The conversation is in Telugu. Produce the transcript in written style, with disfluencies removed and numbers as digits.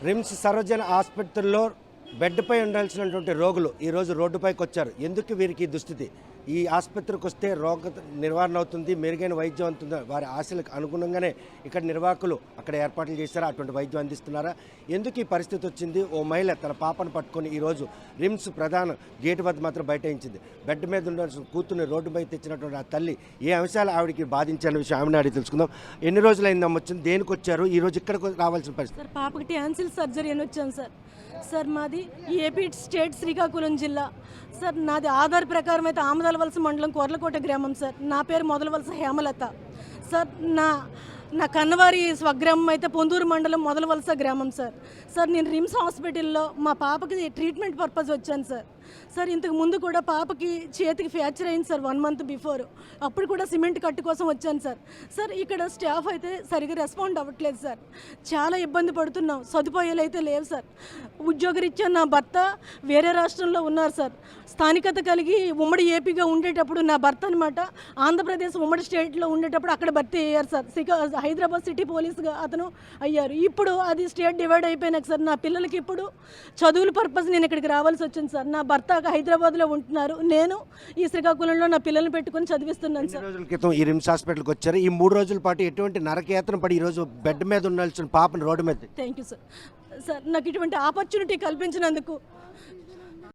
రిమ్స్ సర్వజన ఆసుపత్రిలో బెడ్పై ఉండాల్సినటువంటి రోగులు ఈరోజు రోడ్డుపైకి వచ్చారు. ఎందుకు వీరికి దుస్థితి? ఈ ఆసుపత్రికి వస్తే రోగ నివారణ అవుతుంది, మెరుగైన వైద్యం అవుతుంది, వారి ఆశలకు అనుగుణంగానే ఇక్కడ నిర్వాహకులు అక్కడ ఏర్పాట్లు చేశారా? అటువంటి వైద్యం అందిస్తున్నారా? ఎందుకు ఈ పరిస్థితి వచ్చింది? ఓ మహిళ తన పాపను పట్టుకొని ఈరోజు రిమ్స్ ప్రధాన గేటు వద్ద మాత్రం బయటించింది. బెడ్ మీద ఉండాల్సిన కూతుర్ని రోడ్డుపై తెచ్చినటువంటి ఆ తల్లి ఏ అంశాలు ఆవిడికి బాధించాలనే విషయం ఆమెను అడిగి తెలుసుకుందాం. ఎన్ని రోజులైందమ్మ వచ్చింది? దేనికి వచ్చారు? ఈరోజు ఇక్కడికి రావాల్సిన పరిస్థితి? సార్, పాపకి ట్యాన్సిల్ సర్జరీ అని వచ్చాను సార్. సార్, మాది ఏపీ స్టేట్ శ్రీకాకుళం జిల్లా. సార్, నాది ఆధార్ ప్రకారం అయితే ఆమదలవలస మండలం కొర్లకోట గ్రామం సార్. నా పేరు మొదలవలస హేమలత సార్. నా కన్నవారి స్వగ్రామం అయితే పొందూరు మండలం మొదలవలస గ్రామం సార్. సార్, నేను రిమ్స్ హాస్పిటల్లో మా పాపకి ట్రీట్మెంట్ పర్పస్ వచ్చాను సార్. సార్, ఇంతకు ముందు కూడా పాపకి చేతికి ఫ్రాక్చర్ అయింది సార్ 1 month బిఫోర్. అప్పుడు కూడా సిమెంట్ కట్టు కోసం వచ్చాను సార్. సార్, ఇక్కడ స్టాఫ్ అయితే సరిగ్గా రెస్పాండ్ అవ్వట్లేదు సార్. చాలా ఇబ్బంది పడుతున్నాం. సదుపాయాలు అయితే లేవు సార్. ఉద్యోగరీత్యా నా భర్త వేరే రాష్ట్రంలో ఉన్నారు సార్. స్థానికత కలిగి ఉమ్మడి ఏపీగా ఉండేటప్పుడు నా భర్త అనమాట ఆంధ్రప్రదేశ్ ఉమ్మడి స్టేట్లో ఉండేటప్పుడు అక్కడ భర్తీ అయ్యారు సార్. హైదరాబాద్ సిటీ పోలీస్గా అతను అయ్యారు. ఇప్పుడు అది స్టేట్ డివైడ్ అయిపోయినాక సార్ నా పిల్లలకి ఇప్పుడు చదువుల పర్పస్ నేను ఇక్కడికి రావాల్సి వచ్చింది సార్. నా భర్త హైదరాబాద్లో ఉంటున్నారు. నేను ఈ శ్రీకాకుళంలో నా పిల్లల్ని పెట్టుకుని చదివిస్తున్నాను సార్. రోజుల క్రితం ఈ రిమ్స్ హాస్పిటల్కి వచ్చారు. ఈ 3 రోజుల పాటు ఎటువంటి నరకయాతన పడి ఈరోజు బెడ్ మీద ఉండాల్సిన పాపను రోడ్డు మీద. Thank you sir. సార్, నాకు ఇటువంటి ఆపర్చునిటీ కల్పించినందుకు